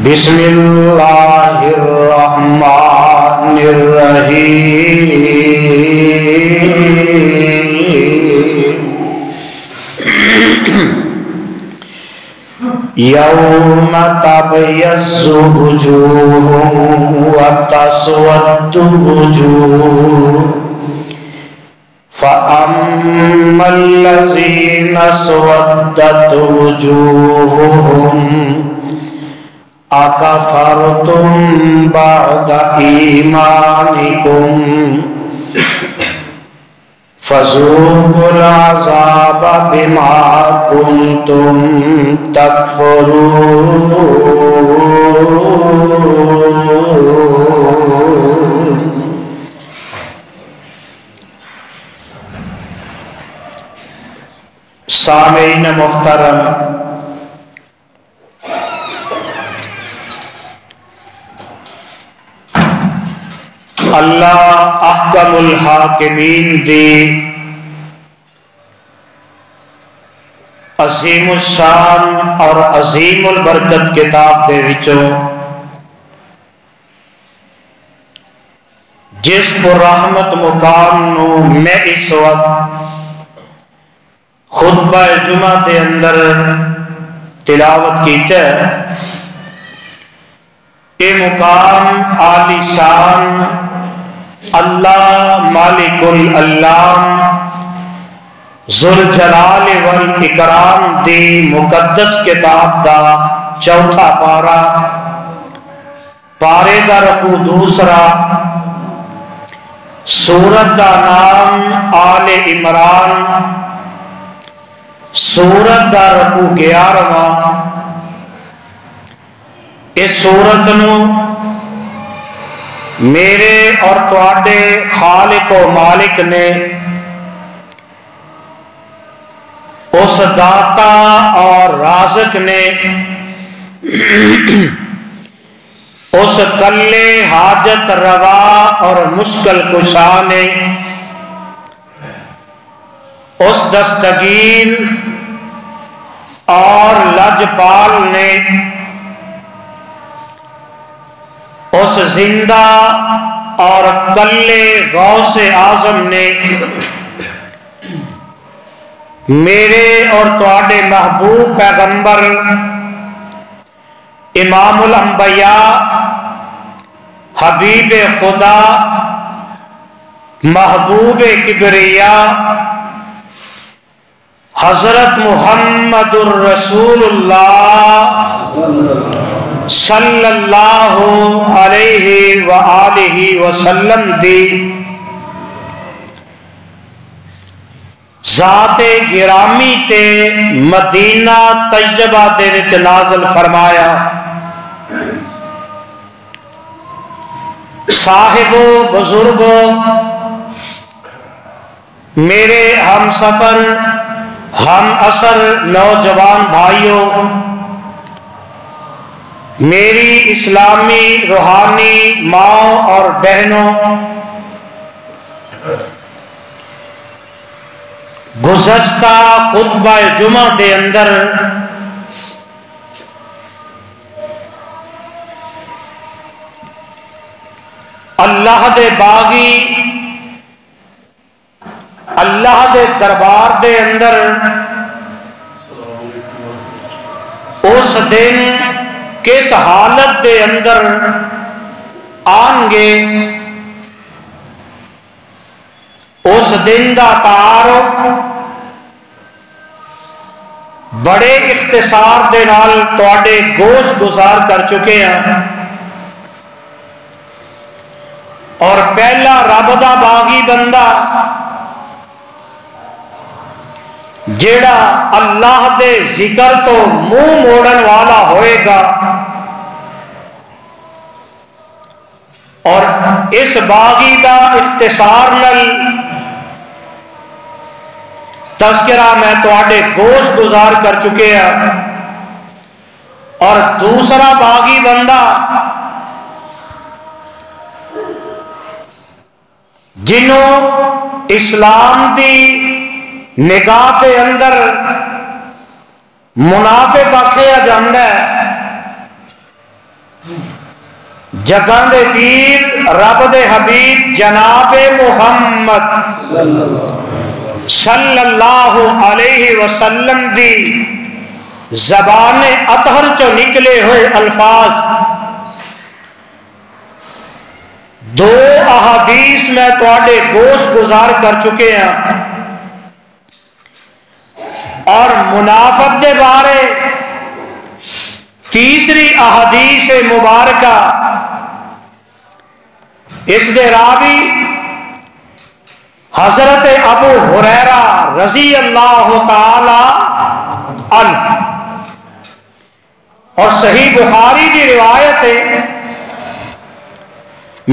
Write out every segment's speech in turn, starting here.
بسم اللہ الرحمن الرحیم یوم تبیض وجوہ وتسود وجوہ فأما الذین اسودت وجوہہم اکفرتم بعد ایمانکم فذوقوا العذاب بما کنتم تکفرون۔ سامعین محترم، اللہ احکم الحاکمین دی عظیم الشان اور عظیم البرکت کتاب دے وچوں جس پر رحمت مقام نو میں اس وقت خطبہ جمعہ دے اندر تلاوت کیتا ہے، یہ مقام عالی شان اللہ مالک الالام ذوالجلال والاکرام دی مقدس کتاب دا چوتھا پارا، پارے دا رکوع دوسرا، سورت دا نام آل عمران، سورت دا رکوع 11واں۔ اس سورت نو میرے اور تواڈے خالق و مالک نے اس داتا اور رازق نے اس کلے حاجت روا اور مشکل کشا نے اس دستگیر اور لجپال نے اس زندہ اور کلے غوث اعظم نے میرے اور تواڈے محبوب پیغمبر امام الانبیاء حبیب خدا محبوب کبریا حضرت محمد الرسول اللہ صلی اللہ علیہ وآلہ وسلم دی ذات گرامی تے مدینہ طیبہ دے وچ نازل فرمایا۔ صاحبو بزرگو، میرے ہم سفر ہم اثر نوجوان بھائیوں، میری اسلامی روحانی ماں اور بہنوں، گزشتہ خطبہ جمعہ دے اندر اللہ دے باغی اللہ دے دربار دے اندر اس دن کس حالت دے اندر آن گے، اس دن دا تعارف بڑے اختصار دے نال تواڈے گوش گزار کر چکے ہیں، اور پہلا رب دا باغی بندہ جیڑا اللہ دے ذکر تو منہ موڑن والا ہوئے گا، اور اس باغی دا اختصار نل تذکرہ میں تواڈے گوش گزار کر چکے ہیں، اور دوسرا باغی بندہ جنہوں اسلام دی نگاہ کے اندر منافق آکھیا جاندا ہے، جگہ دے پیر رب دے حبیب جناب محمد صلی اللہ علیہ وسلم دی زبان اطہر چو نکلے ہوئے الفاظ دو احادیث میں تواڈے گوش گزار کر چکے ہیں، اور منافق دے بارے تیسری احادیث مبارکہ اس دے راوی حضرت ابو ہریرہ رضی اللہ تعالی عنہ، اور صحیح بخاری کی روایت ہے،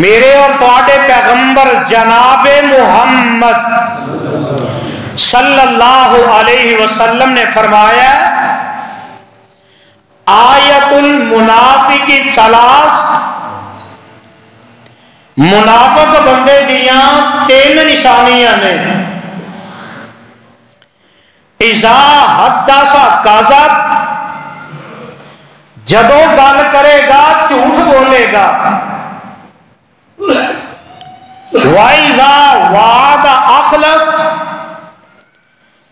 میرے اور تواڈے پیغمبر جناب محمد صلی اللہ علیہ وسلم نے فرمایا آیت المنافق ثلاث، منافق بندے دیاں تین نشانیاں نے، اذا حدث کذب، جدو گل کرے گا جھوٹ بولے گا، وَإِذَا وَعَدَ أَخْلَفَ،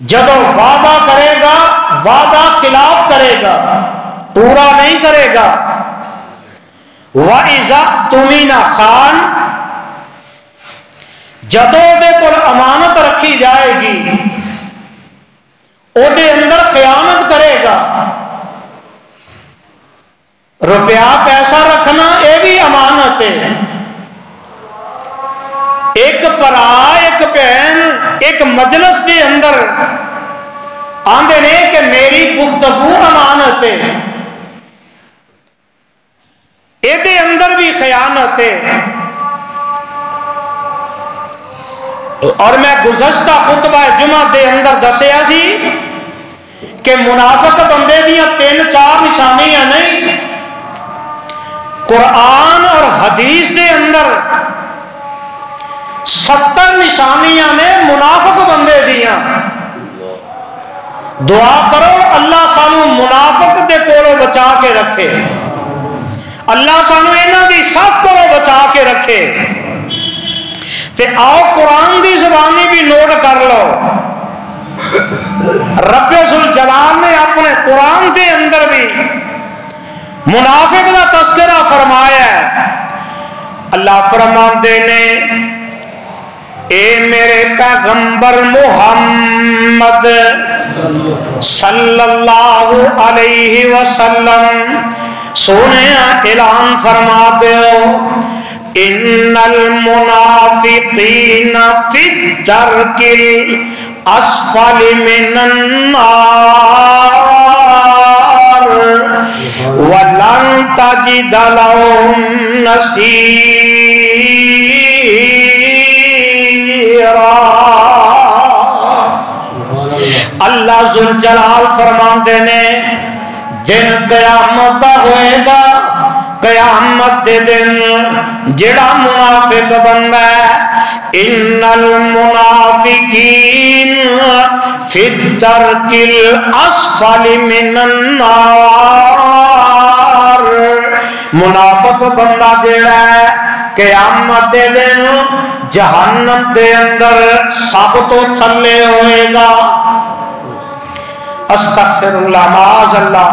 جدو وعدہ کرے گا وعدہ خلاف کرے گا، پورا نہیں کرے گا، وَإِذَا اؤْتُمِنَ خَانَ، جدو دے کول امانت رکھی جائے گی او دے اندر خیانت کرے گا۔ روپیہ پیسہ رکھنا یہ بھی امانت ہے، ایک پرا ایک بہن ایک مجلس کے اندر آندے نے کہ میری گفتگو امانت ہے، یہ اندر بھی خیانت ہے۔ اور میں گزشتہ خطبہ جمعہ دے اندر دسیا سی کہ منافق بندے دیاں تین چار نشانیاں نہیں، قرآن اور حدیث دے اندر 70 نشانیاں نے منافق بندے دیاں۔ دعا کرو اللہ سانو منافق دے کولو بچا کے رکھے، اللہ سانو انہاں دی صف کولو بچا کے رکھے۔ تے آؤ قرآن دی زبانی بھی نوٹ کر لو، رب ذوالجلال نے اپنے قرآن دے اندر بھی منافق کا تذکرہ فرمایا ہے۔ اللہ فرماندے نے اے میرے پیغمبر محمد صلی اللہ علیہ وسلم سونے اعلان فرما دیو ان المنافقین فی الدرک الاسفل من النار وَلَن تَجِدَ لَهُمْ نَصِيرًا۔ اللہ ذوالجلال فرماندے نے دن قیامت ہوئے گا، قیامت دے دن جڑا منافق بندا ہے ان المنافقین فی الدرک الاسفل من النار، منافق بندہ جڑا ہے قیامت دے دن جہنم دے اندر سب تو تھلے ہوئے گا۔ استغفر اللہ معاذ اللہ،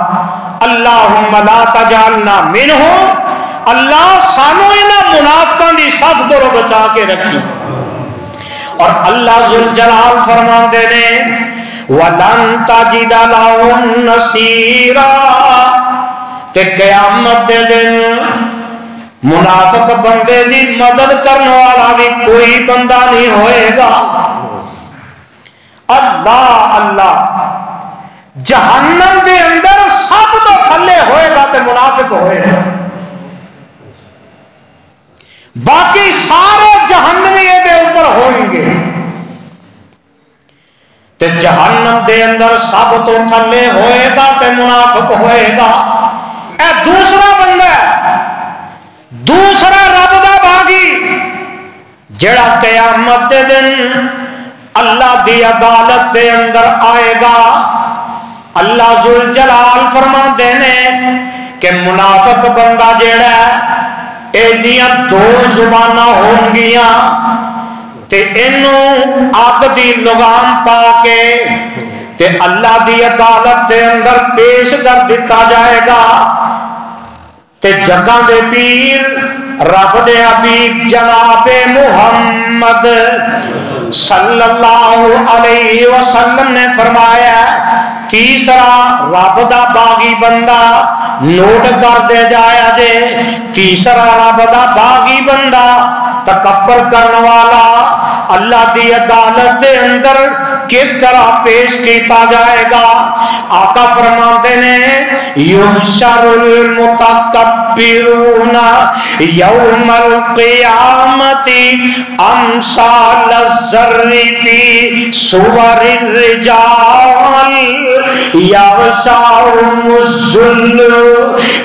اللہم لا تجعلنا منہم، اللہ سانو انہاں منافقاں دی صف کو بچا کے رکھی۔ اور اللہ ذوالجلال فرماندے نے وَلَن تَجِدَ لَهُمْ نَصِيرًا، تے قیامت دے دن منافق بندے دی مدد کرنے والا بھی کوئی بندہ نہیں ہوئے گا۔ اللہ اللہ، جہنم دے اندر سب تو تھلے ہوئے گا تے منافق ہوئے گا، باقی سارے جہنمی دے اوپر ہوئیں گے، تے جہنم دے اندر سب تو تھلے ہوئے گا تے منافق ہوئے گا۔ اے دوسرا بندہ ہے، دوسرا رب دا باغی جڑا قیامت دے دن اللہ دی عدالت دے اندر آئے گا۔ اللہ ذوالجلال فرما دینے کہ منافق بندہ جیڑا ہے ایدیاں دو زبانہ ہون گیا تے انو آگ دی لگام پا کے تے اللہ دی عدالت دے اندر پیش کر دیتا جائے گا تے جگہ دے پیر رب دے حبیب جناب محمد صلی اللہ علیہ وسلم نے فرمایا تیسرا رب دا باغی بندہ نوٹ کر دے جایا جے تیسرا رب دا باغی بندہ تکبر کرنے والا اللہ دی عدالت دے اندر کس طرح پیش کیتا جائے گا آقا فرماتے نے یحشر المتکبرون یوم القیامت امثال الذر فی صور الرجال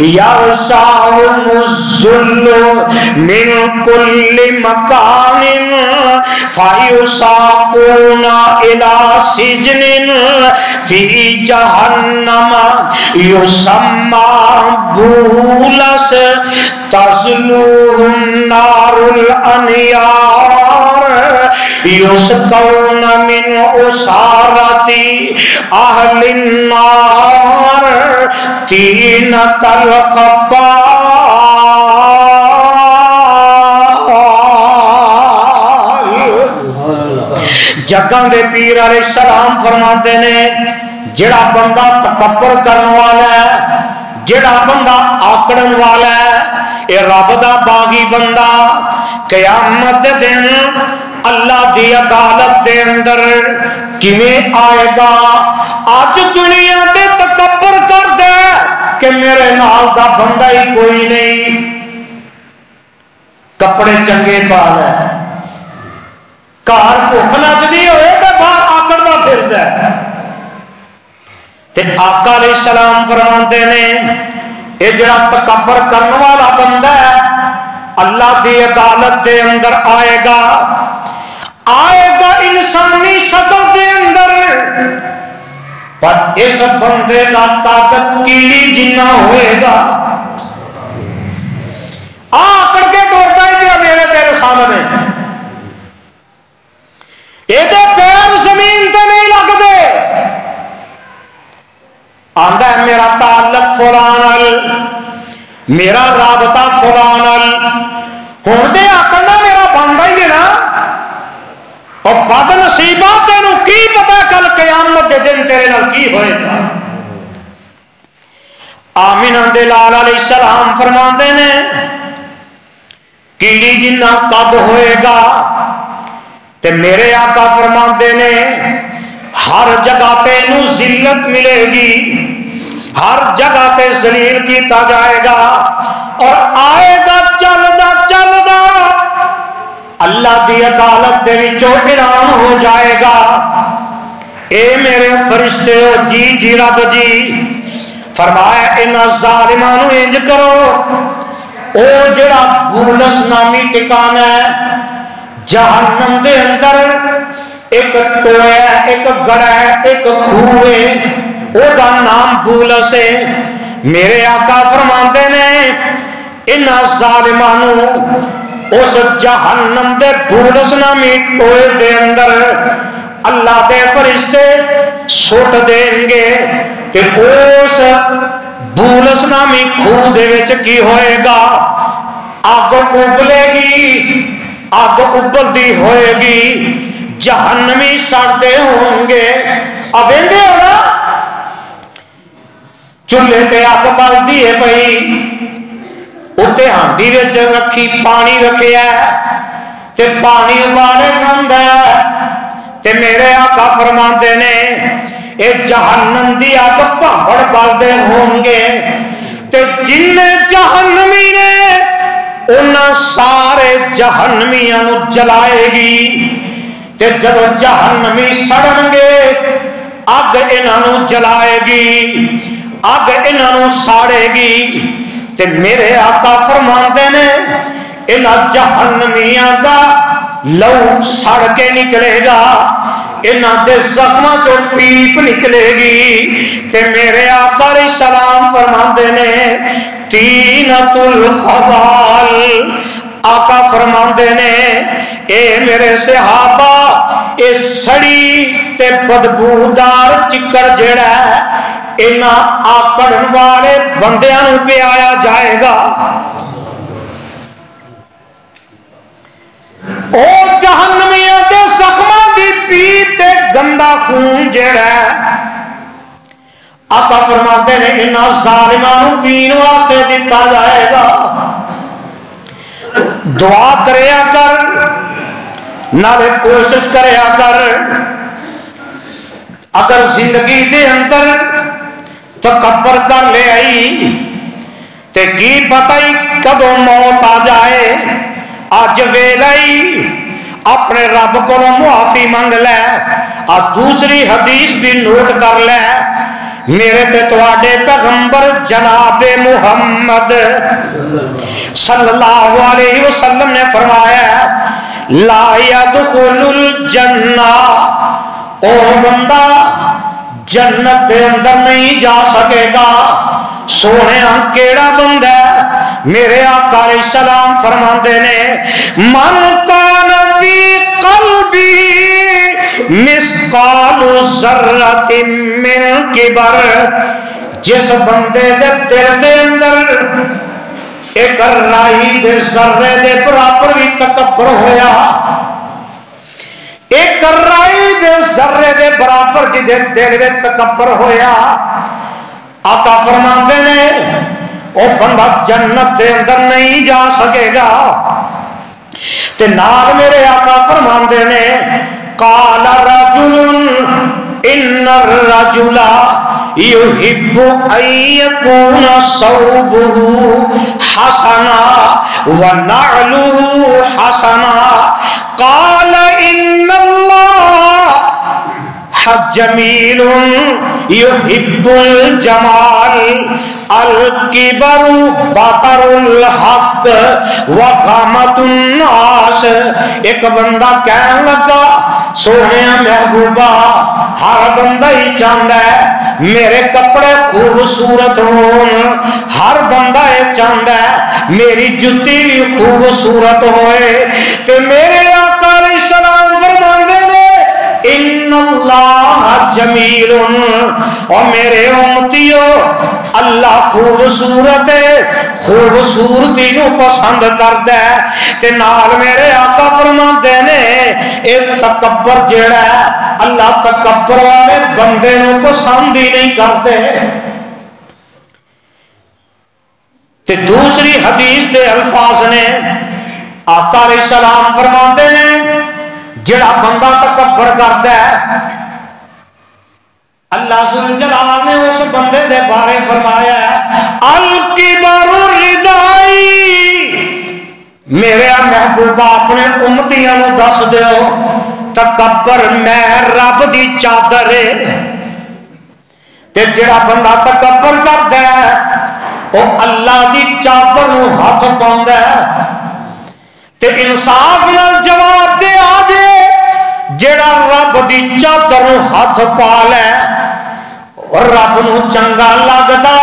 یغشاهم الذل من کل مکان فیساقون الی سجن فی جہنم یسمى بولس تزلوهم نار الانیار یسقون من عصارة اہل النار طینۃ الخبال۔ جگہ دے پیر علیہ السلام فرماتے نے جڑا بندہ تکبر کرنے والا ہے جڑا بندہ آکڑن والا ہے اے رب دا باغی بندہ قیامت دن اللہ دی عدالت دے اندر کیویں آئے گا آج دنیا دے تکبر کر دے کہ میرے نال دا بندہ ہی کوئی نہیں کپڑے چنگے پا لے گھر بھوک نچدی ہوئے تے باہر آکڑدا پھردا ہے تے آقا علیہ السلام فرماتے نے یہ جڑا تکبر کرنے والا بندہ ہے اللہ دی عدالت دے اندر آئے گا انسانی شکل دے اندر پر اس بندے کا طاقت کیڑی جنہ ہوئے گا آکڑ کے دوڑتا ہی گیا میرے تیرے سامنے یہ پیر زمین تے نہیں لگتے آندا ہے میرا تعلق فلان میرا رابطہ فلان ہوں تو آکڑنا میرا بنتا ہی ہے نا اور بد نصیبہ تینوں کی پتا کل قیامت کے دن تیرے نال کی ہوئے گا آمینہ دے لال علیہ السلام فرماتے نے کیڑی جنہ قد ہوئے گا تے میرے آقا فرماتے نے ہر جگہ تینوں ذلت ملے گی ہر جگہ تے ذلیل کیتا جائے گا اور آئے گا چلدا چلدا اللہ دی عدالت دے وچوں اعلان ہو جائے گا اے میرے فرشتے ہو جی جی رب جی فرمایا انہاں ظالماں نوں انج کرو او جڑا بولس نامی ٹھکانہ ہے جہنم دے اندر ایک ٹویا ہے ایک گڑا ہے ایک کھوہ ہے او دا نام بولس ہے میرے آقا فرماندے نے انہاں ظالماں نوں اس جہنم دے بولس نامی ٹوئے دے اندر اللہ دے فرشتے سٹ دیں گے کہ اس بولس نامی کھوہ دے وچ کی ہوئے گا آگ ابلے گی آگ ابلدی ہوئے گی جہنمی سڑتے ہوں گے اب اندے ہونا چولہے تے آگ بلدی ہے پئی اتے ہانڈی وچ رکھی پانی رکھیا تے پانی ابالے کھاندا تے میرے آقا فرماندے نے اے جہنم دی اگ بھاڑ بلدے ہون گے تے جن جہنمی نے انہاں سارے جہنمیاں نو جلائے گی تے جب جہنمی سڑن گے اگ انہاں نو جلائے گی اگ انہاں نو ساڑے گی تے میرے آقا فرماندے نے انہاں جہنمیاں دا لو سڑ کے نکلے گا انہاں دے زخماں چوں پیپ نکلے گی کہ میرے آقا علیہ السلام فرماندے نے تینۃ الخبال، آقا فرماندے نے اے میرے صحابہ اے سڑی تے بدبودار چکر جڑا ہے انہاں آکڑن والے بندیاں نوں پیا جائے گا، اور جہنمیاں دے زخماں دی پیپ تے گندا خون جڑا ہے آقا فرماتے نے انہاں ظالماں نوں پین واسطے دتا جائے گا۔ دعا کریا کر، نالے کوشش کریا کر، اگر زندگی دے اندر تکبر کر لے آئی تے کی پتہ ہی کدوں موت آ جائے، اج ویلا ہی اپنے رب کو معافی منگ لے۔ اور دوسری حدیث بھی نوٹ کر لے، میرے تے تواڈے پیغمبر جناب محمد صلی اللہ علیہ وسلم نے فرمایا لا يدخل الجنہ، اور بندہ جنت کے اندر نہیں جا سکے گا۔ سونے کیڑا بندہ ہے؟ میرے آقا علیہ السلام فرماندے نے من کان فی قلبی مثقال ذرۃ من کبر، جس بندے دے دل دے اندر ایک رائی دے ذرے دے برابر بھی تکبر ہویا، ایک رائی دے ذرے دے برابر جی دے دل دے تکبر ہویا، آقا فرماتے نے او بندہ جنت دے اندر نہیں جا سکے گا۔ تے نال میرے آقا فرماندے نے قال رجل ان الرجل يحب ان يكون ثوبه حسنا ونعله حسنا قال ان الله جمیل يحب الجمال الکبر بطر الحق وغمط الناس۔ ایک بندہ کہنے لگا سونے محبوبہ ہر بندہ ہی چاہتا ہے میرے کپڑے خوبصورت ہون، ہر بندہ یہ چاہتا ہے میری جتی بھی خوبصورت ہوئے، تو میرے آقا علیہ السلام فرماندے نے ان اللہ جمیل، اور میرے امتیو اللہ خوبصورت ہے، خوبصورتی نو پسند کرتا ہے۔ تے نال میرے آقا فرماندے نے ایک تکبر جیڑا ہے اللہ تکبر والے بندے نو پسند ہی نہیں کرتے۔ تے دوسری حدیث دے الفاظ نے آقا علیہ السلام فرماندے نے جڑا بندہ تکبر کرتا ہے اللہ ذوالجلال نے اس بندے دے بارے فرمایا ہے الکبر ردائی، میرے محبوبہ اپنے امتیاں نو دس دیو تکبر میں رب دی چادر ہے۔ تے جڑا بندہ تکبر کرتا ہے وہ اللہ دی چادر نو ہاتھ پاوندا ہے۔ تے انصاف نال جواب دے آ جے جڑا رب دی چادر نو ہاتھ پا لے اور رب نو چنگا لگدا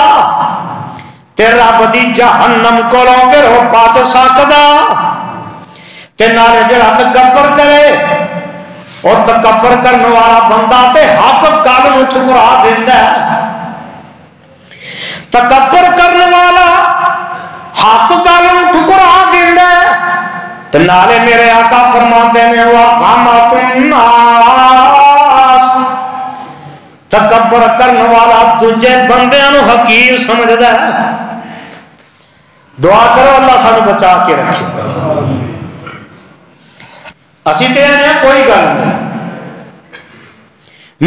تے رب دی جہنم کولوں پھر ہو بچ سکدا۔ تے نال جڑا تکبر کرے اور تکبر کرنے والا بندہ تے حق گل نو ٹھکرا دیندا ہے، تکبر کرنے والا حق گل نو ٹھکرا دیندا ہے۔ تے نالے میرے آقا فرماتے ہیں وَغَمَطُ النَّاسِ، تکبر کرنے والا دوجے بندیاں نو حقیر سمجھدا ہے۔ دعا کرو اللہ سانو بچا کے رکھے۔ اسی تے نے کوئی گل نہیں،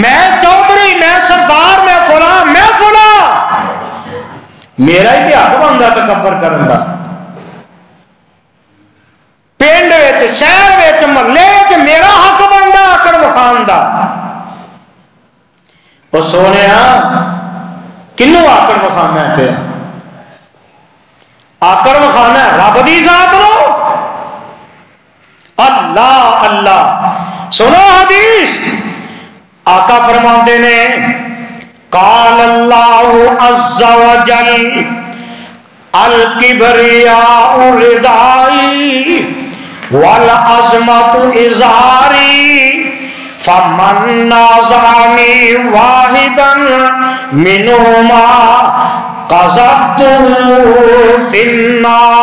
میں چودھری، میں سردار، میں فلاں، میں فلاں، میرا ہی حق بندا تکبر کرن دا۔ پنڈ وچ، شہر وچ، محلے وچ میرا حق بندا آکڑ وکھان دا۔ او سونیا کنوں آکڑ وکھانا ہے پیا؟ آکڑ وکھانا ہے رب دی ذات نو۔ اللہ اللہ سنو حدیث آقا فرماتے نے قال اللہ عز وجل الکبریاء ردائی والعظمت ازاری فمن نازعنی واحدا منہما قذفتہ فی النار۔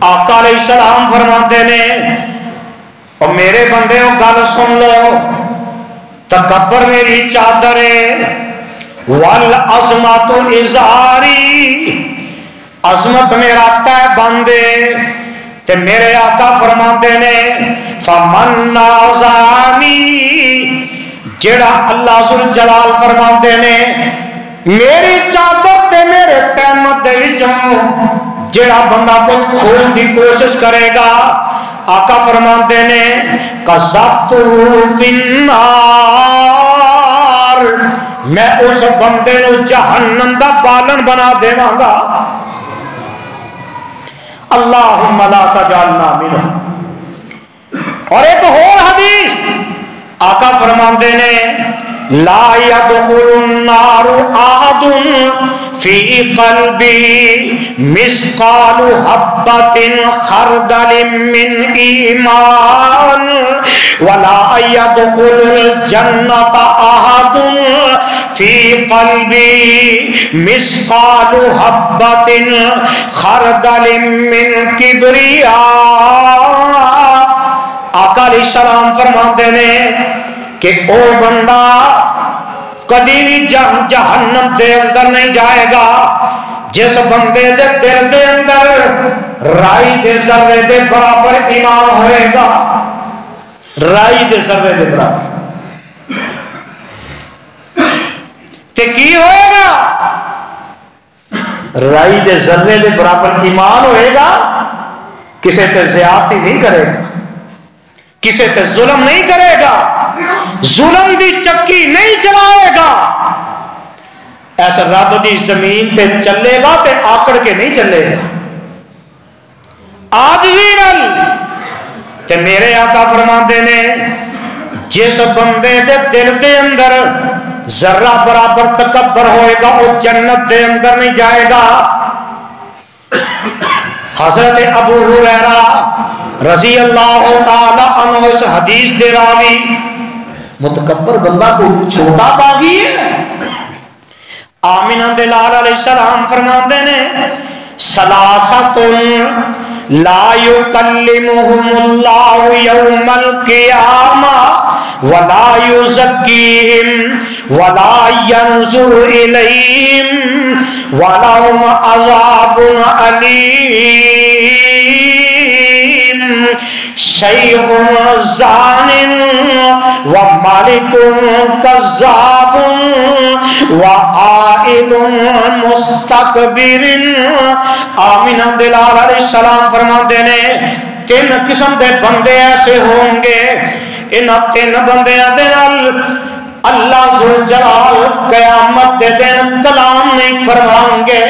آقا علیہ السلام فرماتے نے اور میرے بندے ہو گل سن لو، تکبر میری چادر ہے، والعظمت ازاری، عظمت میرا تہ بندے تے میرے آقا فرماتے نے فمن نازعنی، جڑا اللہ ذل جلال فرماتے نے میری چادر تے میرے تہمت دے وچوں جڑا بندہ کچھ کھول دی کوشش کرے گا، آقا فرماتے نے قذفتہ فی النار، میں اس بندے نو جہنم دا بالن بنا دیواں گا۔ اللہم لا تجعلنا منہم۔ اور ایک اور حدیث آقا فرماتے نے لا يدخل النار احد فی قلبی مثقال حبۃ خردل من ایمان ولا يدخل الجنۃ احد فی قلبی مثقال حبۃ خردل من کبریاء۔ آقا علیہ السلام فرماتے نے کہ او بندہ کدی بھی جہنم دے اندر نہیں جائے گا جس بندے دے دل دے اندر رائی دے ذرے دے برابر ایمان ہوئے گا، رائی دے ذرے دے برابر تے کی ہوئے گا؟ رائی دے ذرے دے برابر ایمان ہوئے گا، کسے تے زیادتی نہیں کرے گا، کسے تے ظلم نہیں کرے گا، ظلم دی چکی نہیں چلائے گا، ایسا رب دی زمین تے چلے گا تے آکڑ کے نہیں چلے گا، آج ہی نل تے میرے آقا فرماتے نے جس بندے دے دل دے اندر ذرہ برابر تکبر ہوئے گا وہ جنت دے اندر نہیں جائے گا۔ حضرت ابو ہریرہ رضی اللہ تعالی عنہ اس حدیث دے راوی، متکبر بندہ کو چھوٹا باغی ہے، آمینہ دلال علیہ السلام فرماتے نے سلاست لا یکلمہم اللہ یوم القیامہ ولا یزکیہم ولا ینظر الیہم ولہم عذاب علیم شیخ زان ومالک کذاب وعائل مستکبر۔ آمینہ دلال علیہ السلام فرماتے نے تین قسم دے بندے ایسے ہوں گے، ان تین بندیاں دے نال اللہ ذل جلال قیامت دے دن کلام نہیں فرمائیں گے،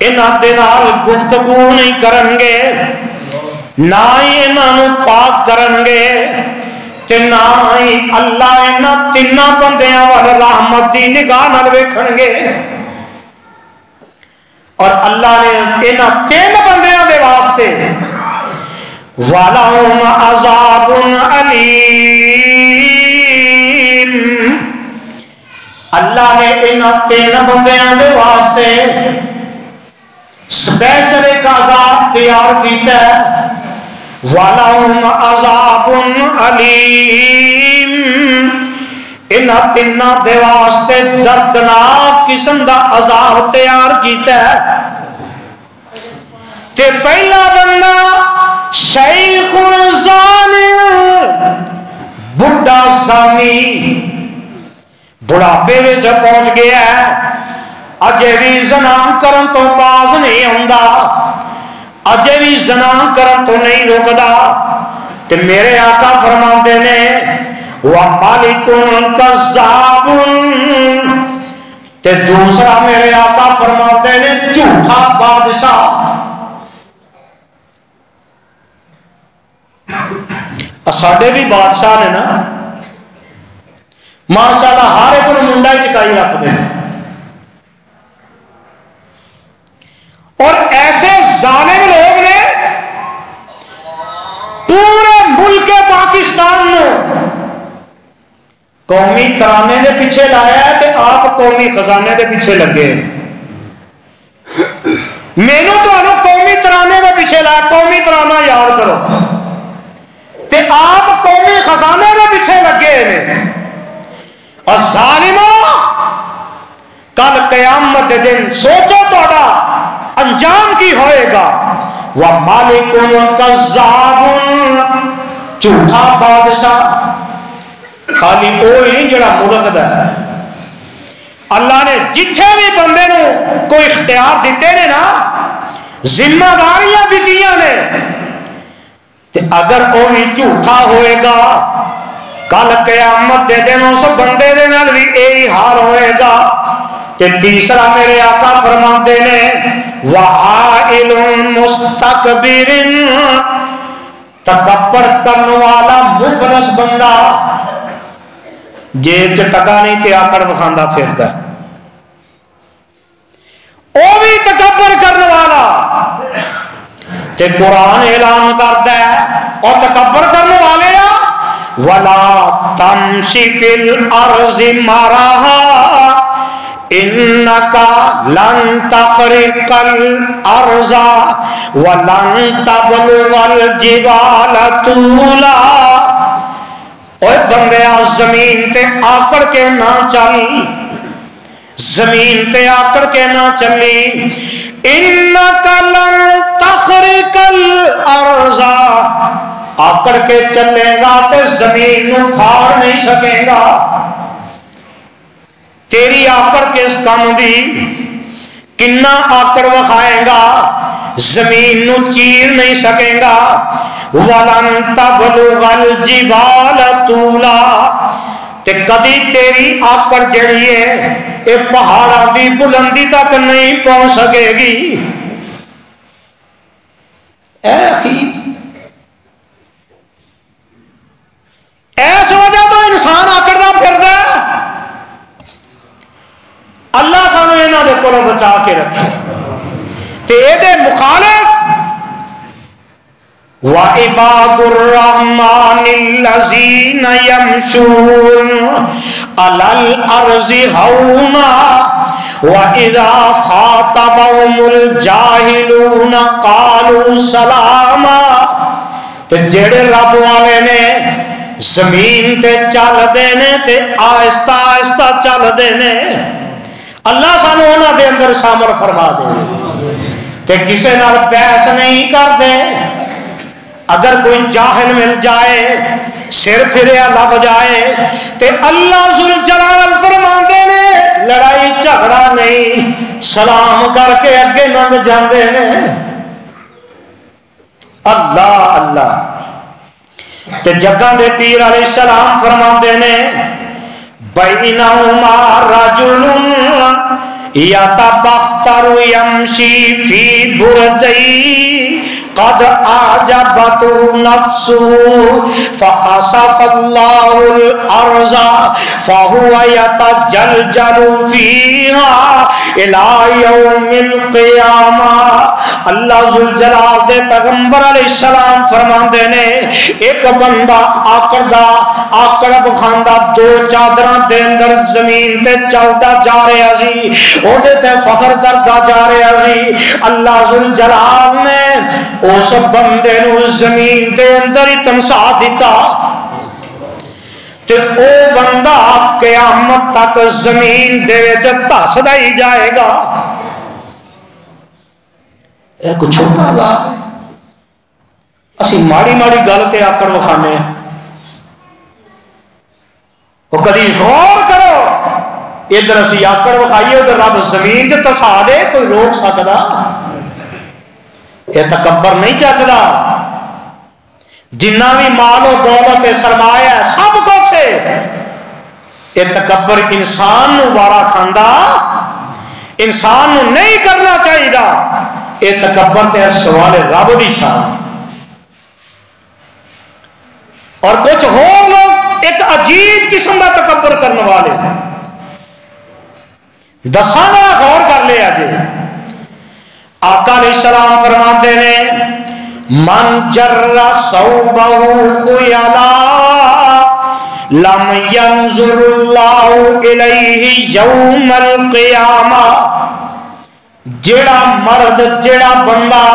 انہاں دے نال گفتگو نہیں کرن گے، نہ ہی انہاں پاک کرن گے تے نہ ہی اللہ انہاں تیناں بندیاں وال رحمت دی نگاہ نال ویکھن گے۔ اور اللہ نے انہاں تین بندیاں دے واسطے وَلَهُمْ عَذَابٌ عَلِيمٌ، اللہ نے انہاں تین بندیاں دے واسطے سپیشل ایک عذاب تیار کیتا ہے، وَلَهُمْ عَذَابٌ عَلِيمٌ، انہاں تیناں دے واسطے دردناک قسم دا عذاب تیار کیتا ہے۔ تے پہلا بندہ شیخ زانی، بڑھا زانی، بڑھاپے میں جب پہنچ گیا ہے، اجے بھی زنا کرن تو باز نہیں ہوندا، اجے بھی زنا کرن تو نہیں رکدا، تے میرے آقا فرماندے نے وَمَالِكٌ كَذَّابٌ، تے دوسرا میرے آقا فرماتے نے جھوٹا بادشاہ، ساڈے بھی بادشاہ نے نا ماشاءاللہ ہر ایک منڈا چکائی رکھتے ہیں، اور ایسے ظالم لوگ نے پورے ملک پاکستان میں قومی ترانے کے پیچھے لایا ہے تے آپ قومی خزانے کے پیچھے لگے۔ مینو تو قومی ترانے کے پیچھے لایا، قومی ترانہ یاد کرو، تے آپ قومی خزانے کے پیچھے لگے ہیں۔ اور ظالموں کل قیامت کے دن سوچو تہاڈا انجام کی ہوئے گا۔ وَمَالِكٌ كَذَّابٌ، جھوٹا بادشاہ خالی وہی جڑا ملک دا ہے۔ اللہ نے جتھے بھی بندے نو کوئی اختیار دیتے نے نا، ذمہ داریاں دیتیاں نے، تے اگر وہی جھوٹا ہوئے گا کل قیامت دے دن اس بندے دے نال بھی یہی حال ہوئے گا۔ تے تیسرا میرے آقا فرماندے نے وَعَائِلٌ مُسْتَكْبِرٍ، تکبر کرنے والا مفلس بندہ، جیب چ ٹکا نہیں تے آکڑ دکھاندا پھردا، وہ بھی تکبر کرنے والا۔ تے قرآن اعلان کرتا ہے اور تکبر کرنے والے وَلَا تَمْشِ فِي الْأَرْضِ مَرَحًا إِنَّكَ لَن تَخْرِقَ الْأَرْضَ وَلَن تَبْلُغَ الْجِبَالَ طُولًا۔ اوے بندیا زمین تے آکڑ کے نہ چل، زمین تے آکڑ کے نہ چلی۔ إِنَّكَ لَن تَخْرِقَ الْأَرْضَ، آکڑ کے چلے گا تے زمین نو پھاڑ نہیں سکے گا۔ تیری آکڑ کس کم دی، کنا آکڑ وکھائے گا، زمین نو چیر نہیں سکے گا۔ وَلَن تَبْلُغَ الْجِبَالَ طُولًا، تے کدی تیری آکڑ جڑی ہے اے پہاڑاں دی بلندی تک نہیں پہنچ سکے گی۔ اے اخی، اس وجہ تو انسان آکڑنا پھردا ہے۔ اللہ سانو انہاں دے کولوں بچا کے رکھے تے اے دے مخالف وَعِبَادُ الرَّحْمَنِ الَّذِينَ يَمْشُونَ عَلَى الْأَرْضِ هَوْنًا وَإِذَا خَاطَبَهُمُ الْجَاهِلُونَ قَالُوا سَلَامًا۔ تے جڑے رب والے نے زمین تے چل دے نے تے آہستہ آہستہ چل دے نے، اللہ سانو انہاں دے اندر شامل فرما دے تے کسے نال بحث نہیں کر دے۔ اگر کوئی جاہل مل جائے، سر پھریا لب جائے تے اللہ ذوالجلال فرماندے نے لڑائی جھگڑا نہیں، سلام کر کے اگے لنگ جاندے نے۔ اللہ اللہ تے جگہ دے پیر علیہ السلام فرماندے نے بینہما رجل یتبختر یمشی فی بردی قد اعجبت نفسه فخسف الله الارض فهو يتجلجل فيها الى يوم القيامه۔ اللہ ذوالجلال دے پیغمبر علیہ السلام فرماندے نے ایک بندہ آکڑ بکھاندا دو چادراں دے اندر زمین تے چلدا جا رہا سی، اودے تے فخر کردا جا رہا سی۔ اللہ ذوالجلال نے اس بندے نو زمین دے اندر ہی تمسا دیتا تے او بندہ قیامت تک زمین دے وچ دسدا ہی جائے گا۔ اے کچھ چھوٹا گا، اسی ماڑی ماڑی گل تے آکڑ وکھانے، وہ کدی غور کرو ادھر اسی آکڑ وکھائیے ادھر رب زمین تے تسا دے، کوئی روک سکدا؟ یہ تکبر نہیں چچدا۔ جنہ بھی مال و دولت سرمایہ سب کچھ یہ تکبر انسان نو وارا کھاندا، انسان نو نہیں کرنا چاہیے۔ یہ تکبر تے سوال رب دی شان۔ اور کچھ ہو لوگ ایک عجیب قسم کا تکبر کرنے والے دساں بڑا غور کر لیا جی آقا علیہ السلام فرماتے نے من جر ثوبہ خیلا لم ينظر اللہ الیہ یوم القیامہ جیڑا مرد جیڑا بندہ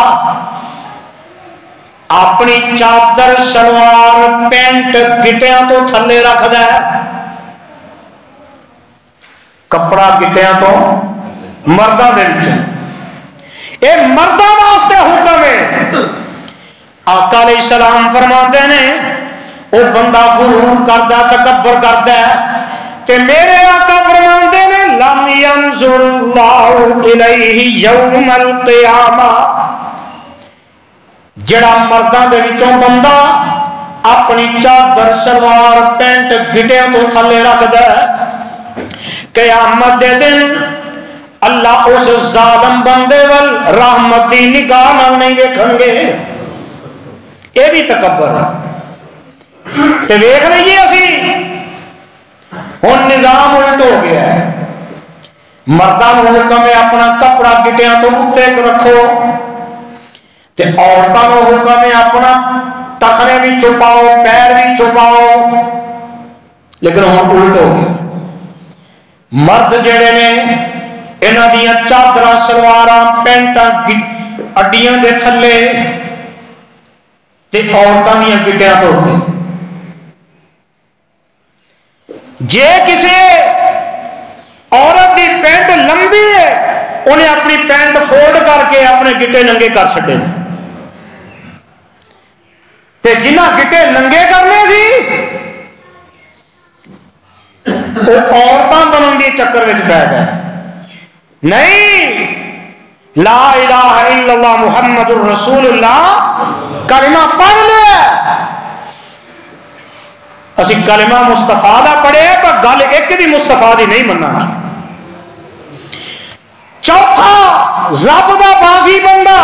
اپنی چادر شلوار پینٹ گٹیاں تو تھلے رکھ دے کپڑا گٹیاں تو مردہ دے اے مردہ واسطے حکم ہے آقا علیہ السلام فرماتے نے وہ بندہ غرور کردا تکبر کردا تے میرے آقا فرماتے نے لم ينظر اللہ الیہ یوم القیامہ جڑا مرداں دے وچوں بندہ اپنی چادر شلوار پینٹ گٹیاں تو تھلے رکھدا قیامت دے دن اللہ اس ظالم بندے ول رحمت دی نگاہ نال نہیں ویکھن گے یہ بھی تکبر ہے تے ویکھ لئیے اسی ہن نظام الٹ ہو گیا ہے مرداں نوں حکم ہے اپنا کپڑا گٹیاں تو اوتے رکھو تے عورتاں نوں حکم ہے اپنا ٹخنے بھی چھپاؤ پیر بھی چھپاؤ لیکن ہن الٹ ہو گیا مرد جڑے نے انہاں دیاں چادراں سلواراں پینٹاں اڈیاں دے تھلے تے عورتاں دیاں گٹیاں تو ہوتے جے کسی عورت دی پینٹ لمبی ہے انہیں اپنی پینٹ فولڈ کر کے اپنے گٹے ننگے کر چھڈے تے جنہ گٹے ننگے کرنے سی وہ عورتاں بنن دی چکر وچ پے گئے نہیں لا الہ الا اللہ محمد الرسول اللہ کلمہ پڑھ لے اسی کلمہ مصطفیٰ دا پڑھے پر گل ایک بھی مصطفیٰ دی نہیں مننا چوتھا رب دا باغی بندہ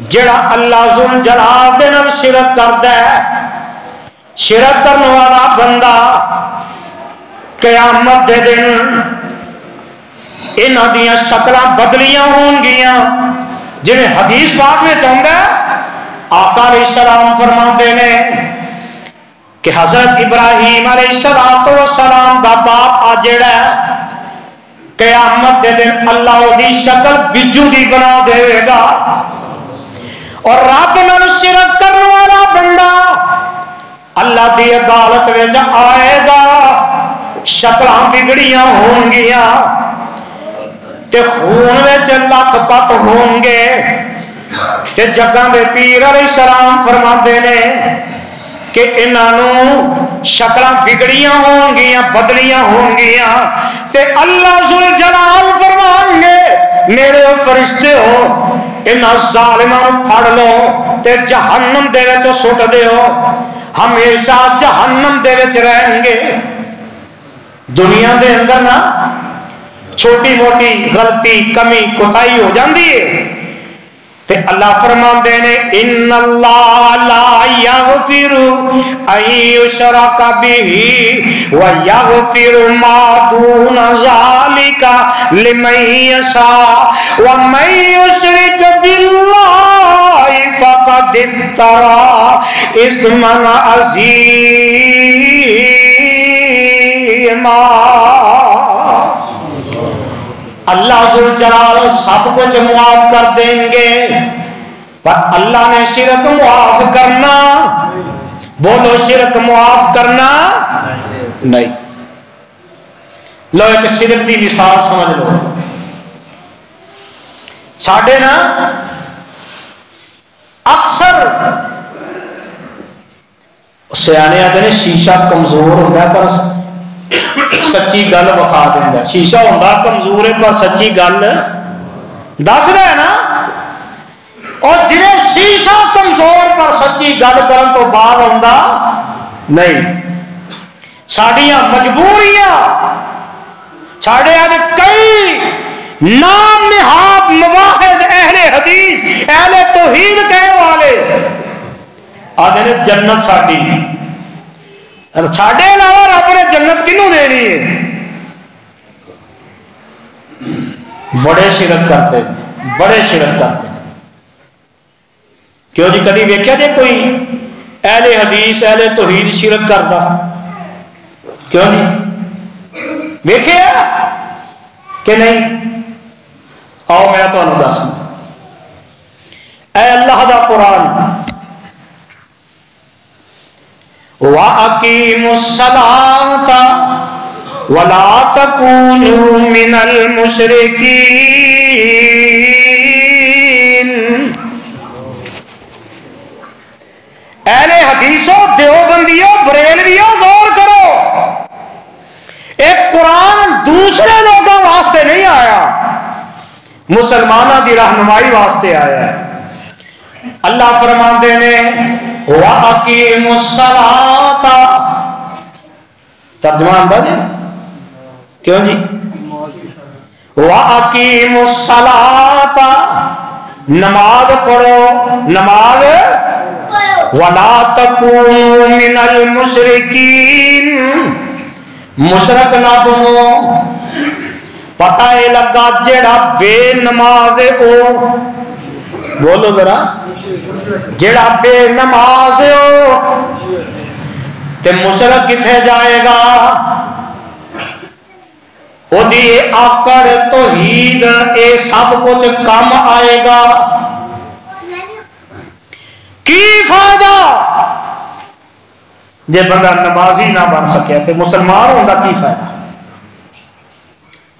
جڑا اللہ ذل جلال دے نال شرک کردا ہے شرک کرنے والا بندہ قیامت دے دن انہاں دیاں شکلاں بدلیاں ہون گیاں جویں حدیث پاک میں آندا ہے آقا علیہ السلام فرماتے نے کہ حضرت ابراہیم علیہ السلام دا باپ آ جڑا ہے قیامت دے دن اللہ دی شکل بجو دی بنا دے گا اور رب نال شرک کرنے والا بندہ اللہ دی عدالت وچ آئے گا شکلاں بگڑیاں ہون گیاں تے خون وچ لکھ پت ہون گے تے جگاں دے پیر علیہ السلام فرماندے نے کہ انہوں شکلاں بگڑیاں ہون گیاں بدلیاں ہون گیاں تے اللہ ذل جلال فرمان گے میرے فرشتے ہو انہاں ظالماں پھڑ لو تے جہنم دے وچ سٹ دیو ہمیشہ جہنم دے وچ رہیں گے دنیا دے اندر نا چھوٹی موٹی غلطی کمی کوتاہی ہو جاندی ہے تے اللہ فرماندے نے ان اللہ لا یغفر ان یشرک بہ ویغفر ما دون ذلک لمن یشاء ومن یشرک باللہ فقد افتری اثما عظیما اللہ ذل جلال سب کچھ معاف کر دیں گے پر اللہ نے شرک معاف کرنا بولو شرک معاف کرنا نہیں لو ایک شرک کی مثال سمجھ لو ساڈے نا اکثر سیانے آتے ہیں شیشہ کمزور ہوتا ہے پر سچی گل وکھا دینا شیشہ ہوتا کمزور ہے پر سچی گل دس رہا ہے نا اور جنہیں شیشہ کمزور پر سچی گل کرن تو بعد آتا نہیں ساڈیاں مجبوریاں ساڈے آج کئی نام نہاد مواحد اہل حدیث اہل توحید کہنے والے آدھے نے جنت ساڈی، ساڈے علاوہ رب نے جنت کنوں دینی ہے؟ بڑے شرک کرتے، بڑے شرک کرتے۔ کیوں جی کدی ویکھیا جی کوئی اہل حدیث اہل توحید شرک کرتا؟ کیوں نہیں ویکھیا کہ نہیں؟ آؤ میں تمہیں دس، اے اللہ دا قرآن، وَأَقِيمُوا الصَّلَاةَ وَلَا تَكُونُوا مِنَ الْمُشْرِكِينَ۔ اہل حدیثوں، دیوبندیوں، بریلویوں، غور کرو، ایک قرآن دوسرے لوگوں واسطے نہیں آیا، مسلمانوں کی رہنمائی واسطے آیا ہے۔ اللہ فرماندے نے وَأَقِيمُوا الصَّلَاةَ، ترجمہ آندا جی؟ کیوں جی؟ وَأَقِيمُوا الصَّلَاةَ، نماز پڑھو، نماز وَلَا تَكُونُوا مِنَ الْمُشْرِكِينَ، مشرک نہ بنو۔ پتہ ہے لگا جیڑا بے نماز او، بولو ذرا، جیڑا بے نماز ہو تے مشرک کتھے جائے گا؟ او دی آکڑ توحید اے سب کچھ کم آئے گا۔ کی فائدہ جے بندہ نمازی نہ بن سکیا تے مسلمان ہونے کا کی فائدہ؟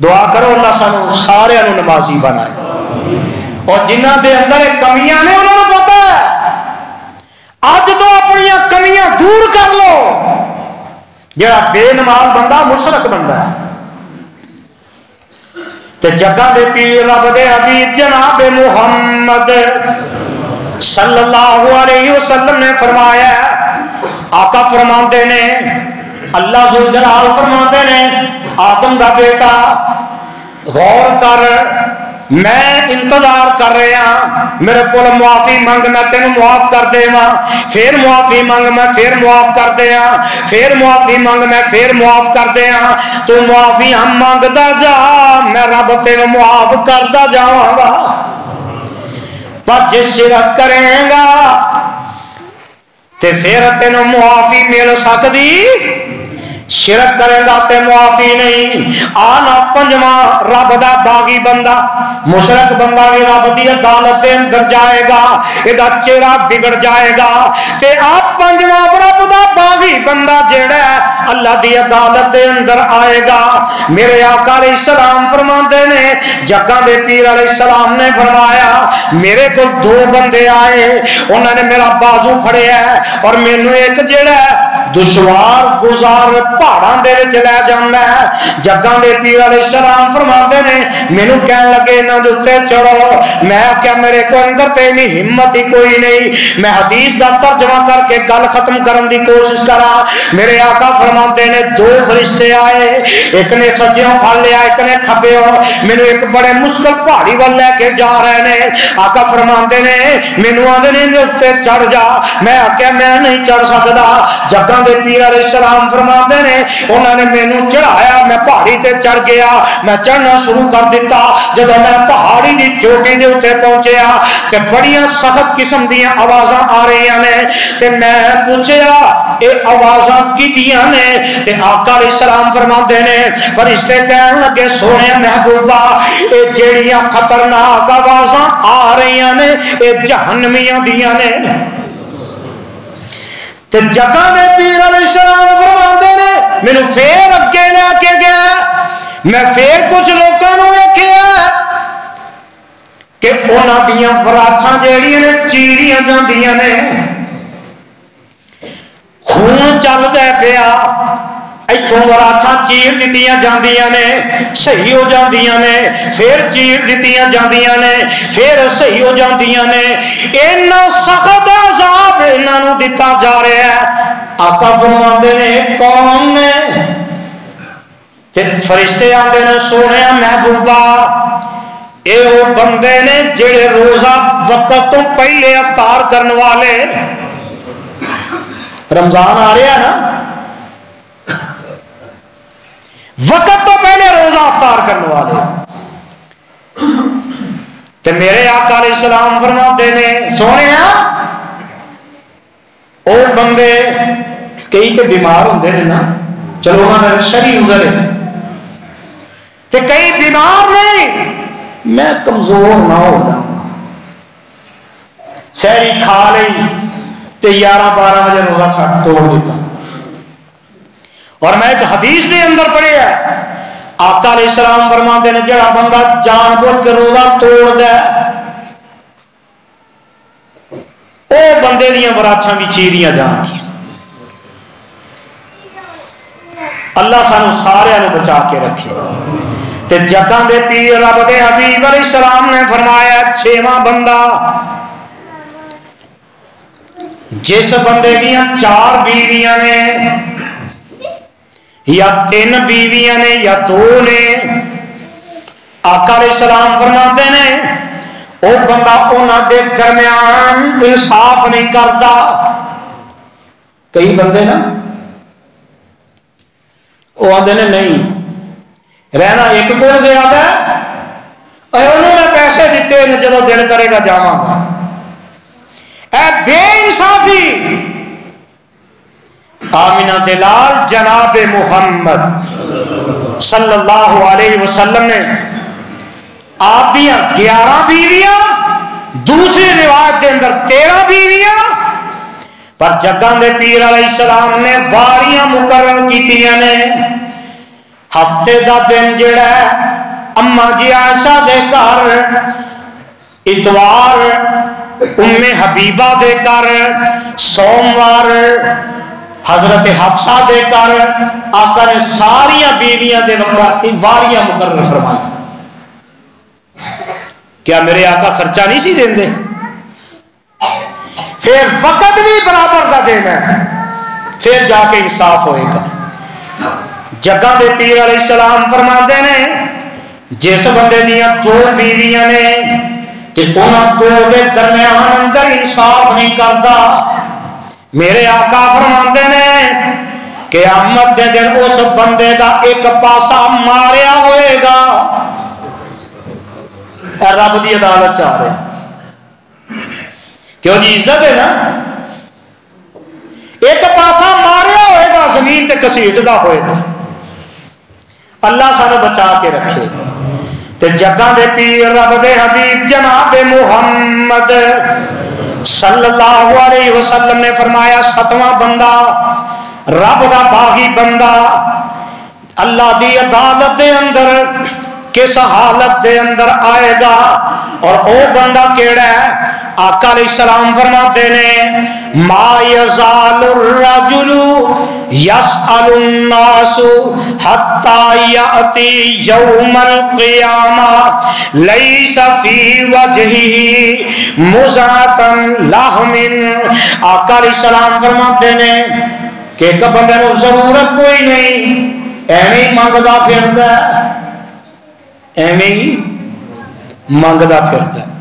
دعا کرو اللہ سانو سارے نمازی بنائے، اور جنہ دے اندر کمیاں نے انہوں نے پتا ہے، اج تو اپنی کمیاں دور کر لو۔ جڑا بے نماز بندہ مشرک بندہ ہے۔ تے جگہ دے پیر رب دے حبیب جناب محمد صلی اللہ علیہ وسلم نے فرمایا، آقا فرماندے نے، اللہ ذو جلال فرماندے نے، آدم دا بیٹا غور کر، میں انتظار کر رہا، میرے کو معافی منگ، میں تینوں معاف کر دے ماں، پھر معافی منگ، میں پھر معاف کر دیا، پھر معافی منگ، میں پھر معاف کر دیا، تو معافی ہم منگدا جا، میں رب تینوں معاف کردا جاواں گا۔ پر جے شرک کریں گا تے پھر تینوں معافی مل سکدی، شرک کرے گا تے معافی نہیں۔ آنا پنجواں رب دا باغی بندہ، مشرک بندہ بھی رب دی عدالت دے اندر جائے گا، ادا چہرہ بگڑ جائے گا۔ تے آپ پنجواں رب دا باغی بندہ جیڑا ہے اللہ دی عدالت دے اندر آئے گا۔ میرے آقا علیہ السلام فرماندے نے، جگہ دے پیر علیہ السلام نے فرمایا، میرے کو دو بندے آئے، انہوں نے میرا بازو پھڑیا ہے اور مینوں ایک جیڑا ہے دشوار گزار پہاڑاں دے وچ لے جاندا ہے۔ جگہ دے پیر علیہ السلام فرماندے نے، مینوں کہن لگے انہاں دے اوتے چڑھو، میں کیا میرے کو اندر تے نہیں ہمت ہی کوئی نہیں، میں حدیث دا ترجمہ کر کے گل ختم کرن دی کوشش کراں۔ میرے آقا فرماندے نے، دو فرشتے آئے، ایک نے سجیوں پھڑ لیا، ایک نے کھبیوں، مینوں ایک بڑے مشکل پہاڑی ول لے کے جا رہے نے۔ آقا فرماندے نے، مینوں آندے نے دے اوتے چڑھ جا، میں آکھیا میں نہیں چڑھ سکدا۔ جگہ دے پیر علیہ السلام فرماندے نے، انہوں نے مینوں چڑھایا، میں پہاڑی تے چڑھ گیا، میں چڑھنا شروع کر دیتا۔ جب میں پہاڑی دی چوٹی دے اوتے پہنچیا تے بڑیاں سخت قسم دیاں آوازاں آ رہی نے، تے میں پوچھیا اے آوازاں کیدیاں نے؟ تے آقا علیہ السلام فرماندے نے، فرشتے کہن لگے سونے محبوبہ، اے جیڑیاں خطرناک آوازاں آ رہی نے اے جہنمیاں دیاں نے۔ تے جگہ دے پیر علیہ السلام فرماندے نے، مینوں پھر اگے لے کے گیا، میں پھر کچھ لوگوں نے ویکھیا کہ انہاں دیاں وراچھاں جیڑیاں نے چیریاں جاندیاں نے، خون چلدا پیا، ایتھوں وراچھاں چیر دتیاں جاندیاں نے، صحیح ہو جاندیاں نے، پھر چیر دتیاں جاندیاں نے، پھر صحیح ہو جاندیاں نے۔ اینا سخت عذاب انہاں نوں دتا جا رہا ہے۔ آقا فرماندے نے، کون نے؟ تے فرشتے آندے نے، سونے محبوبہ، اے وہ بندے نے جڑے روزہ وقت تو پہلے افطار کرنے والے، رمضان آ رہا ہے نا، وقت تو پہلے روزہ افطار کرنے والے تے میرے آقا علیہ السلام فرماتے نے سونے وہ بندے کئی تے بیمار ہوندے نے نا، چلو انہاں دا شرعی عذر ہے، تے کئی بیمار نہیں، میں کمزور نہ ہو جاؤں، سحری کھا لئی تے 11-12 بجے روزہ چھٹ توڑ دیتا۔ اور میں ایک حدیث کے اندر پڑھے ہے، آقا علیہ السلام فرماتے ہیں جڑا بندہ جان بوجھ کے روزہ توڑ دے او بندے دیاں وراچھاں بھی چیریاں جان گیا۔ اللہ سانو سارے نو بچا کے رکھے۔ تے جگاں دے پیر رب دے حبیب علیہ السلام نے فرمایا 6واں بندہ جس بندے دیاں 4 بیویاں نے یا 3 بیویاں نے یا 2 نے، آقا علیہ السلام فرماتے ہیں وہ بندہ انہاں دے درمیان انصاف نہیں کرتا۔ کئی بندے نا وہ آتے ہیں نہیں رہنا ایک کو زیادہ ہے، انہوں نے پیسے دیتے ہیں جدو دل کرے گا جاواں گا، اے بے انصافی۔ آمینہ دلال جناب محمد صلی اللہ علیہ وسلم نے آپ دیاں 11 بیویاں، دوسری روایت کے اندر 13 بیویاں، پر جگاں دے پیر علیہ السلام نے واریاں مقرر کیتیاں نے۔ ہفتے دا دن جڑا ہے اما جی عائشہ دے گھر، اتوار ام حبیبہ دے گھر، سوموار حضرت حفصہ دے کر آقا نے ساریاں بیویاں دے واریاں مقرر فرمائی۔ کیا میرے آقا خرچہ نہیں سی دیں دے؟ پھر وقت بھی برابر دا دینا ہے، پھر جا کے انصاف ہوئے گا۔ جگہ دے پیر علیہ السلام فرماتے ہیں جس بندے دیاں 2 بیویاں نے کہ انہاں 2 دے درمیان اندر انصاف نہیں کرتا، میرے آقا فرماتے ہیں قیامت دے دن اس بندے دا ایک پاسا ماریا ہوئے گا۔ رب دی عدالت چاہ رہے کیوں جی عزت ہے نا، ایک پاسا ماریا ہوئے گا، زمین تے کسیٹدا ہوئے گا۔ اللہ سانو بچا کے رکھے۔ تے جگہ دے پیر رب دے حبیب جناب محمد صلی اللہ علیہ وسلم نے فرمایا 7واں بندہ رب دا باغی بندہ اللہ دی عدالت دے اندر کس حالت دے اندر آئے گا، اور او بندہ کیڑا ہے؟ آقا علیہ السلام فرماتے ہیں ما یزال الرجل یسأل الناس حتی یأتی یوم القیامہ لیس فی وجہہ مزعۃ لحم۔ آقا علیہ السلام فرماتے ہیں کہ ایک بندے کو ضرورت کوئی نہیں، ایویں ہی منگدا پھردا ہے، ایویں ہی منگدا پھردا ہے۔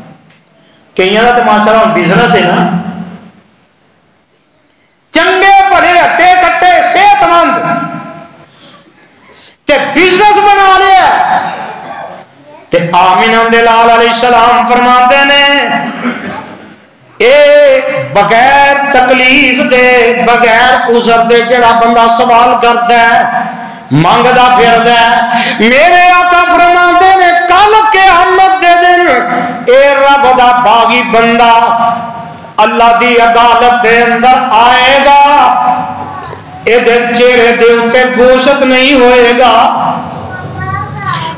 کئی کا تو ماشاءاللہ بزنس ہے نا، چنگے بڑے ہٹے کٹے صحت مند تے بزنس بنا لیا۔ تے آمینہ دلال علیہ السلام فرماتے ہیں اے بغیر تکلیف دے بغیر عذر دے جڑا بندہ سوال کرتا ہے مانگدا پھردا ہے، میرے آقا فرماتے نے کل قیامت دے دن اے رب دا باغی بندہ اللہ دی عدالت دے اندر آئے گا، اے دے چہرے دے اوتے گوشت نہیں ہوئے گا،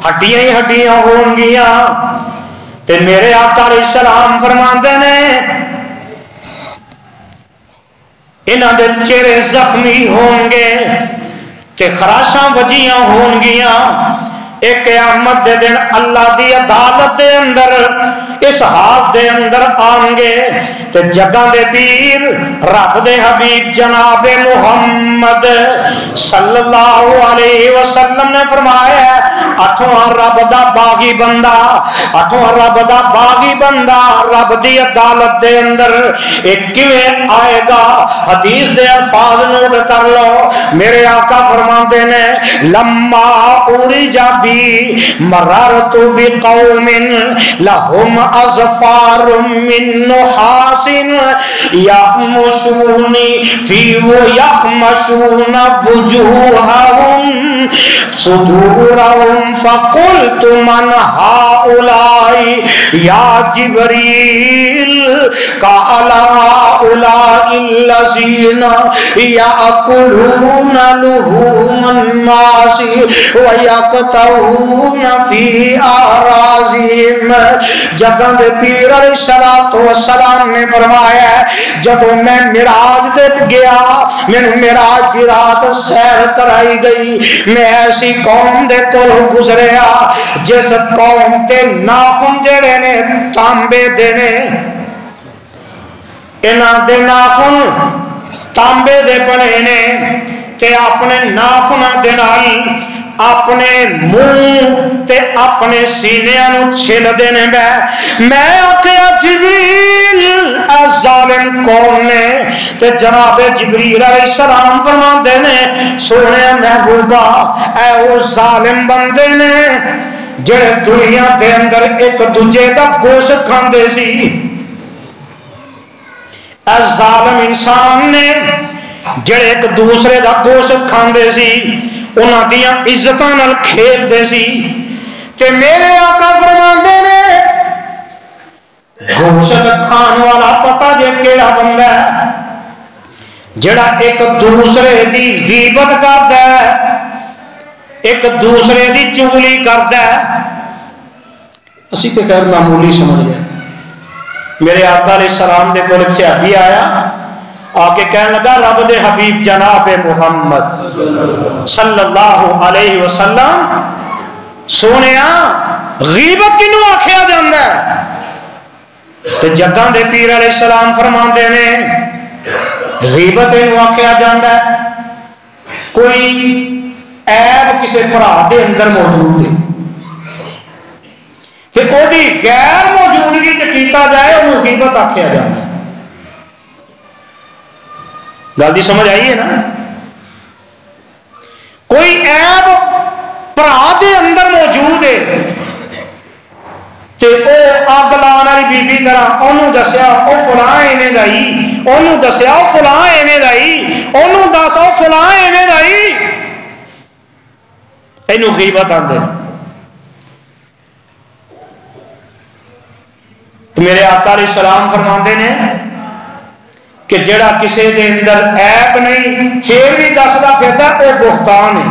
ہڈیاں ہی ہڈیاں ہون گیاں۔ تے میرے آقا علیہ السلام فرماندے نے انہاں دے چہرے زخمی ہون گے تے خراشاں وجیاں ہون گیاں، ایک قیامت دے دن اللہ دی عدالت دے اندر اس حال دے اندر آن گے تے جگہ دے پیر رب دے حبیب جناب محمد صلی اللہ علیہ وسلم نے فرمایا اتھواں رب دا باغی بندہ اتھواں رب دا باغی بندہ رب دی عدالت دے اندر ایک کیویں آئے گا. حدیث دے الفاظ نوٹ کر لو. میرے آقا فرماتے نے لما اوری جا مررت بقوم لهم اظفار من نحاس يخمشون وجوههم صدورهم فقلت من هؤلاء يا جبريل قال هؤلاء الذين يأكلون لحوم الناس ويقطعون في أعراضهم. جگہ دے پیر علیہ السلام نے فرمایا جب میں معراج تے گیا مینوں معراج کی رات سیر کرائی گئی میں ایسی قوم دے کول گزریا جس قوم تے ناخن جڑے نے تانبے دے نے انہاں دے ناخن تانبے دے بنے نے تے اپنے ناخناں دے نال اپنے منہ تے اپنے سینیاں نو چھل دینے میں آکھیا جبریل اے ظالم کون نے تے جناب جبریل علیہ السلام فرماندے نے سونے محبوبہ اے او ظالم بندے نے جڑے دنیا دے اندر ایک دوجے دا گوشت کھاندے سی. اے ظالم انسان نے جڑے ایک دوسرے دا گوشت کھاندے سی انہاں دیاں عزتاں نال کھیلدے سی کہ میرے آقا فرماندے نے گوشت کھان والا پتہ جے کیڑا بندہ ہے جڑا ایک دوسرے دی غیبت کردا ہے ایک دوسرے دی چغلی کردا ہے. اسی تے خیر معمولی سمجھ گئے. میرے آقا علیہ السلام دے کول ایک صحابی آیا آ کے کہنے لگا رب دے حبیب جناب محمد صلی اللہ علیہ وسلم سونیا غیبت کنوں آکھیا جاندا ہے تے جگہ دے پیر علیہ السلام فرماندے نے غیبت اینوں آکھیا جاندا ہے کوئی عیب کسے بھرا دے اندر موجود ہے تے او دی غیر موجودگی تے کیتا جائے اونوں غیبت آکھیا جاندا ہے. گل دی سمجھ آئی ہے نا. کوئی عیب بھرا دے اندر موجود ہے تے او اگ لان والی بی بی طرح اونوں دسیا او فلاں ایویں دا ہی اونوں دسیا او فلاں ایویں دا ہی اونوں دس او فلاں ایویں دا ہی اینوں غیبت آندے. تو میرے آقا علیہ السلام فرماندے نے کہ جڑا کسے دے اندر عیب نہیں پھر بھی دسدا پھردا او بہتان ہے.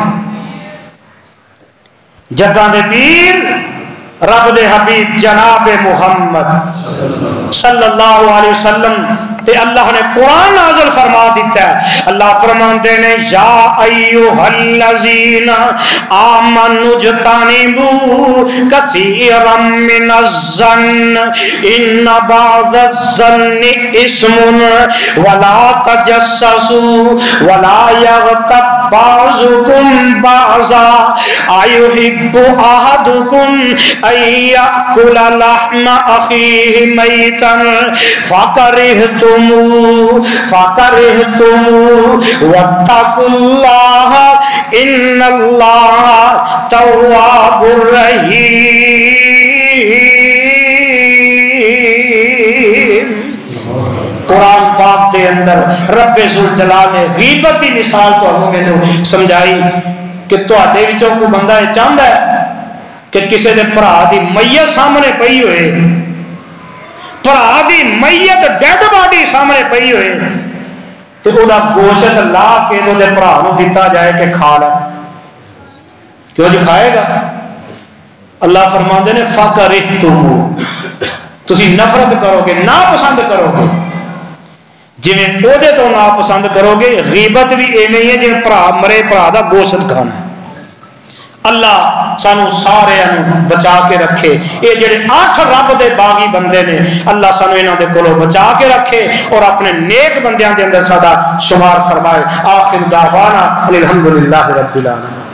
جگہ دے پیر رب دے حبیب جناب محمد صلی اللہ علیہ وسلم تے اللہ نے قرآن نازل فرما دیتا ہے. اللہ فرماندے نے یا ایھا الذین آمنوا اجتنبوا کثیرا من الظن ان بعض الظن اسم ولا تجسسوا ولا یغتب بعضکم بعضا ایحب احدکم ان یأکل لحم اخیہ میتا فکرہتم واتقوا اللہ ان اللہ تواب الرحیم. قرآن پاک دے اندر رب ذوالجلال نے غیبت کی مثال تانوں مینوں سمجھائی کہ تواڈے وچوں کوئی بندہ یہ چاہندا ہے کہ کسی دے بھرا دی میت سامنے پئی ہوئے بھرا دی میت ڈیڈ باڈی سامنے پئی ہوئے تو وہ گوشت لا کے وہ بھرا نو دتا جائے کہ کھا لے کیوں جی کھائے گا. اللہ فرماندے نے فَكَرِهْتُمُ تسی نفرت کرو گے ناپسند کرو گے جویں اودے تو ناپسند کرو گے. غیبت بھی ایویں ہی ہے جویں بھرا مرے بھرا دا گوشت کھانا ہے. اللہ سانو سارے بچا کے رکھے. یہ جڑے 8 رب دے باغی بندے نے اللہ سانو انہاں دے کولوں بچا کے رکھے اور اپنے نیک بندیاں دے اندر ساڈا شمار فرمائے. آخر دعوانا الحمدللہ رب العالمین.